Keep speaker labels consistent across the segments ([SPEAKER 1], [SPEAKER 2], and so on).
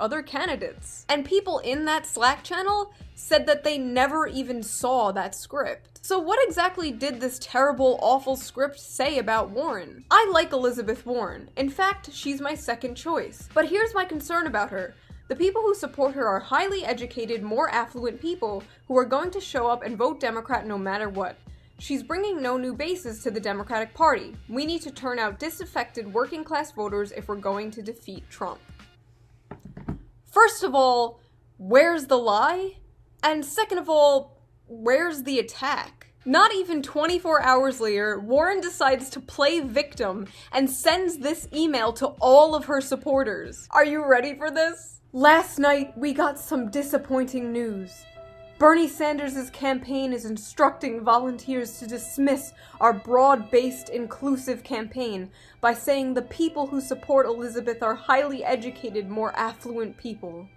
[SPEAKER 1] other candidates. And people in that Slack channel said that they never even saw that script. So what exactly did this terrible, awful script say about Warren? I like Elizabeth Warren. In fact, she's my second choice. But here's my concern about her. The people who support her are highly educated, more affluent people who are going to show up and vote Democrat no matter what. She's bringing no new bases to the Democratic Party. We need to turn out disaffected working class voters if we're going to defeat Trump. First of all, where's the lie? And second of all, where's the attack? Not even 24 hours later, Warren decides to play victim and sends this email to all of her supporters. Are you ready for this? Last night, we got some disappointing news. Bernie Sanders' campaign is instructing volunteers to dismiss our broad-based, inclusive campaign by saying the people who support Elizabeth are highly educated, more affluent people.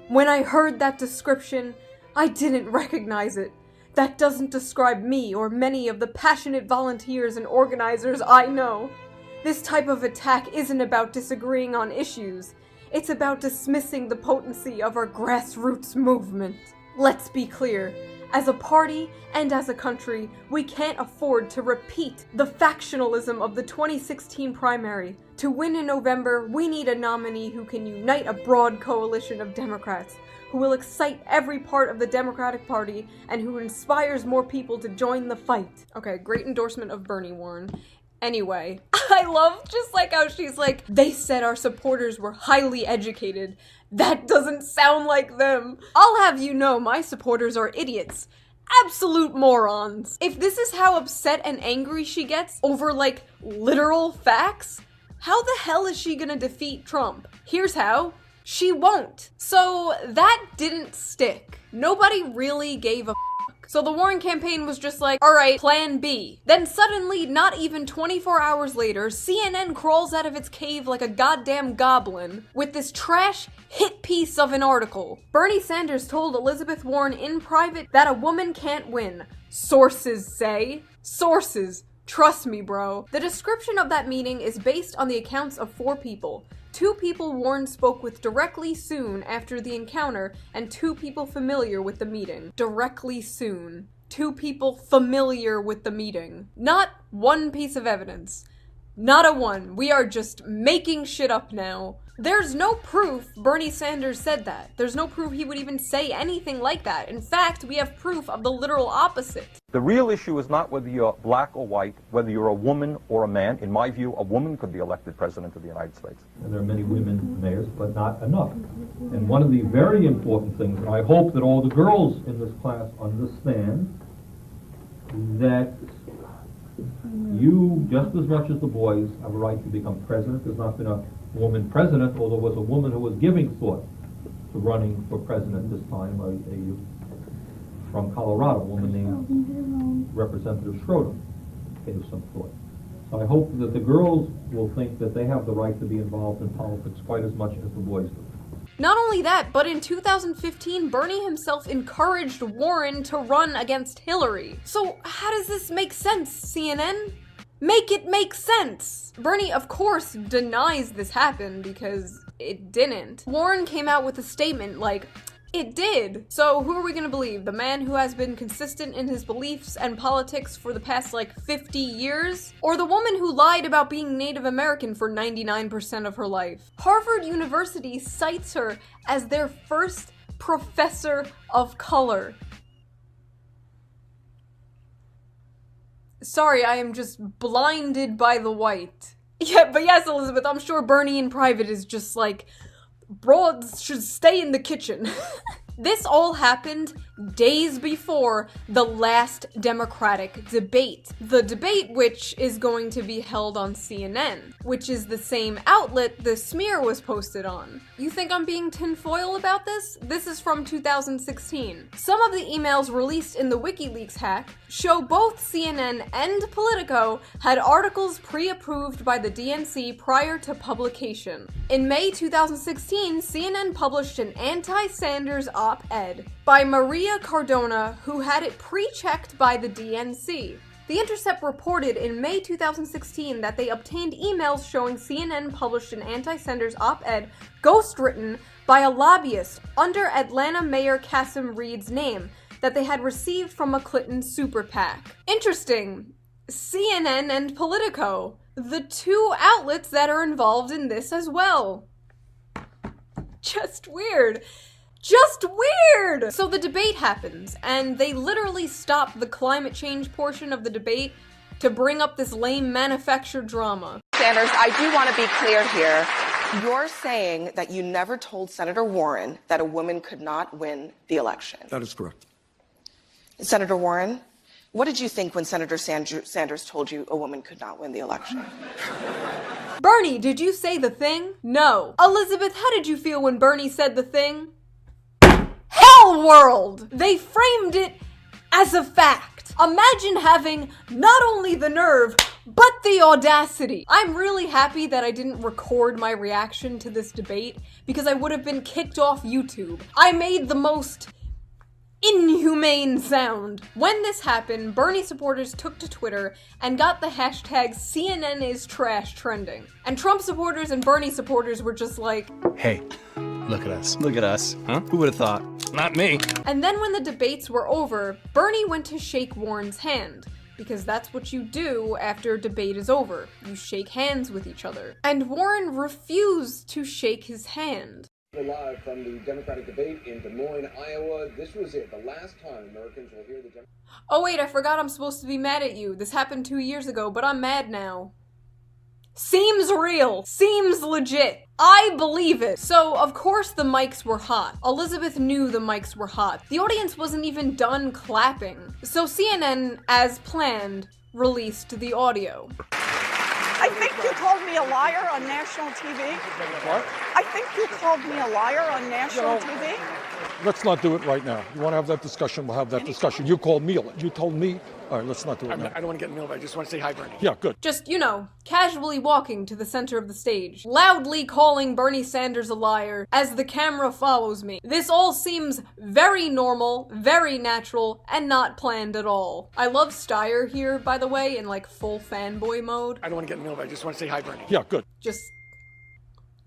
[SPEAKER 1] When I heard that description, I didn't recognize it. That doesn't describe me or many of the passionate volunteers and organizers I know. This type of attack isn't about disagreeing on issues. It's about dismissing the potency of our grassroots movement. Let's be clear. As a party and as a country, we can't afford to repeat the factionalism of the 2016 primary. To win in November, we need a nominee who can unite a broad coalition of Democrats, who will excite every part of the Democratic Party, and who inspires more people to join the fight. Okay, great endorsement of Bernie, Warren. Anyway, I love just like how she's like, they said our supporters were highly educated. That doesn't sound like them. I'll have you know my supporters are idiots. Absolute morons. If this is how upset and angry she gets over like literal facts, how the hell is she gonna defeat Trump? Here's how. She won't. So that didn't stick. Nobody really gave a f***. So the Warren campaign was just like, alright, plan B. Then suddenly, not even 24 hours later, CNN crawls out of its cave like a goddamn goblin with this trash hit piece of an article. Bernie Sanders told Elizabeth Warren in private that a woman can't win. Sources say. Sources. Trust me, bro. The description of that meeting is based on the accounts of 4 people. 2 people Warren spoke with directly soon after the encounter, and 2 people familiar with the meeting. Directly soon. 2 people familiar with the meeting. Not one piece of evidence. Not a one. We are just making shit up now. There's no proof Bernie Sanders said that. There's no proof he would even say anything like that. In fact, we have proof of the literal opposite.
[SPEAKER 2] The real issue is not whether you're black or white, whether you're a woman or a man. In my view, a woman could be elected president of the United States.
[SPEAKER 3] And there are many women mayors, but not enough. And one of the very important things, and I hope that all the girls in this class understand, that you, just as much as the boys, have a right to become president. There's not been a woman president, although there was a woman who was giving thought to running for president this time, from Colorado, a woman named Representative Schroeder gave some thought. So I hope that the girls will think that they have the right to be involved in politics quite as much as the boys do.
[SPEAKER 1] Not only that, but in 2015, Bernie himself encouraged Warren to run against Hillary. So how does this make sense, CNN? Make it make sense! Bernie, of course, denies this happened because it didn't. Warren came out with a statement like, it did. So who are we gonna believe? The man who has been consistent in his beliefs and politics for the past 50 years? Or the woman who lied about being Native American for 99% of her life? Harvard University cites her as their first professor of color. Sorry, I am just blinded by the white. Yeah, but yes, Elizabeth, I'm sure Bernie in private is just like, broads should stay in the kitchen. This all happened days before the last Democratic debate. The debate which is going to be held on CNN, which is the same outlet the smear was posted on. You think I'm being tinfoil about this? This is from 2016. Some of the emails released in the WikiLeaks hack show both CNN and Politico had articles pre-approved by the DNC prior to publication. In May 2016, CNN published an anti-Sanders op-ed by Maria Cardona, who had it pre-checked by the DNC. The Intercept reported in May 2016 that they obtained emails showing CNN published an anti-Sanders op-ed ghostwritten by a lobbyist under Atlanta Mayor Kasim Reed's name that they had received from a Clinton super PAC. Interesting. CNN and Politico, the two outlets that are involved in this as well. Just weird. Just weird! So the debate happens, and they literally stop the climate change portion of the debate to bring up this lame manufactured drama.
[SPEAKER 4] Sanders, I do want to be clear here. You're saying that you never told Senator Warren that a woman could not win the election.
[SPEAKER 5] That is correct.
[SPEAKER 4] Senator Warren, what did you think when Senator Sanders told you a woman could not win the election?
[SPEAKER 1] Bernie, did you say the thing? No. Elizabeth, how did you feel when Bernie said the thing? Hell world! They framed it as a fact. Imagine having not only the nerve, but the audacity. I'm really happy that I didn't record my reaction to this debate because I would have been kicked off YouTube. I made the most inhumane sound. When this happened, Bernie supporters took to Twitter and got the hashtag CNN is trash trending. And Trump supporters and Bernie supporters were just like,
[SPEAKER 6] hey, look at us. Look at us. Huh? Who would have thought? Not me.
[SPEAKER 1] And then when the debates were over, Bernie went to shake Warren's hand. Because that's what you do after a debate is over. You shake hands with each other. And Warren refused to shake his hand.
[SPEAKER 7] Live from the Democratic debate in Des Moines, Iowa. This was it. The last time Americans will hear the
[SPEAKER 1] Oh wait, I forgot I'm supposed to be mad at you. This happened 2 years ago, but I'm mad now. Seems real. Seems legit. I believe it. So, of course the mics were hot. Elizabeth knew the mics were hot. The audience wasn't even done clapping. So CNN, as planned, released the audio.
[SPEAKER 8] I think you called me a liar on national TV.
[SPEAKER 5] What?
[SPEAKER 8] I think you called me a liar on national TV.
[SPEAKER 5] Let's not do it right now. You want to have that discussion, we'll have that discussion. You called me, you told me. All right, let's not do it now.
[SPEAKER 9] I don't want to get in the middle of it. I just want to say hi, Bernie.
[SPEAKER 5] Yeah, good.
[SPEAKER 1] Just, you know, casually walking to the center of the stage, loudly calling Bernie Sanders a liar as the camera follows me. This all seems very normal, very natural, and not planned at all. I love Steyer here, by the way, in like full fanboy mode.
[SPEAKER 9] I don't want to get in the middle of it. I just want to say hi, Bernie.
[SPEAKER 5] Yeah, good.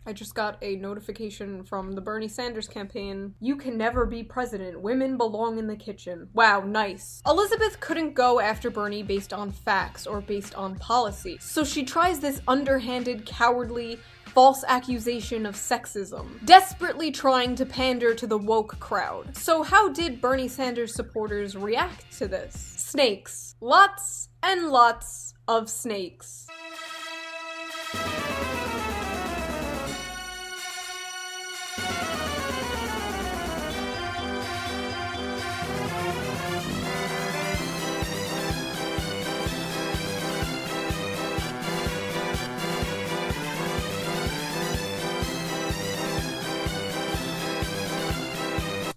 [SPEAKER 1] I just got a notification from the Bernie Sanders campaign. You can never be president. Women belong in the kitchen. Wow, nice. Elizabeth couldn't go after Bernie based on facts or based on policy. So she tries this underhanded, cowardly, false accusation of sexism, desperately trying to pander to the woke crowd. So how did Bernie Sanders supporters react to this? Snakes. Lots and lots of snakes.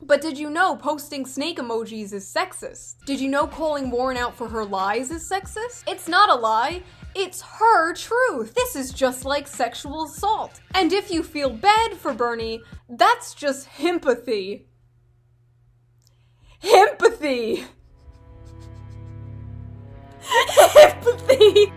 [SPEAKER 1] But did you know posting snake emojis is sexist? Did you know calling Warren out for her lies is sexist? It's not a lie. It's her truth. This is just like sexual assault. And if you feel bad for Bernie, that's just himpathy. Himpathy. Himpathy.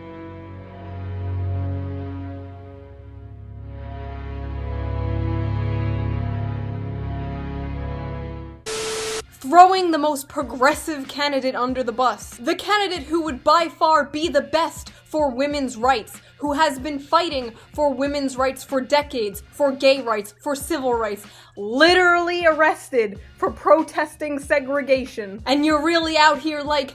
[SPEAKER 1] Throwing the most progressive candidate under the bus. The candidate who would by far be the best for women's rights, who has been fighting for women's rights for decades, for gay rights, for civil rights, literally arrested for protesting segregation. And you're really out here like,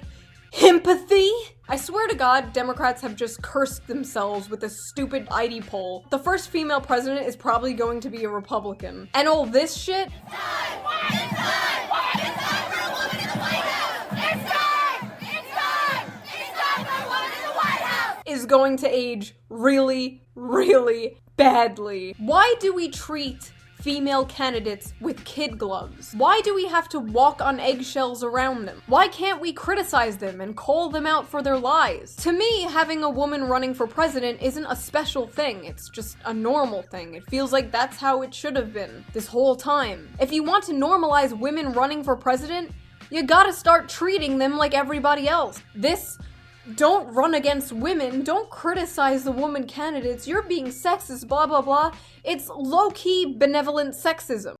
[SPEAKER 1] himpathy? I swear to God, Democrats have just cursed themselves with this stupid ID poll. The first female president is probably going to be a Republican. And all this shit is going to age really, really badly. Why do we treat female candidates with kid gloves? Why do we have to walk on eggshells around them? Why can't we criticize them and call them out for their lies? To me, having a woman running for president isn't a special thing. It's just a normal thing. It feels like that's how it should have been this whole time. If you want to normalize women running for president, you gotta start treating them like everybody else. This don't run against women, don't criticize the woman candidates, you're being sexist, blah blah blah. It's low-key benevolent sexism.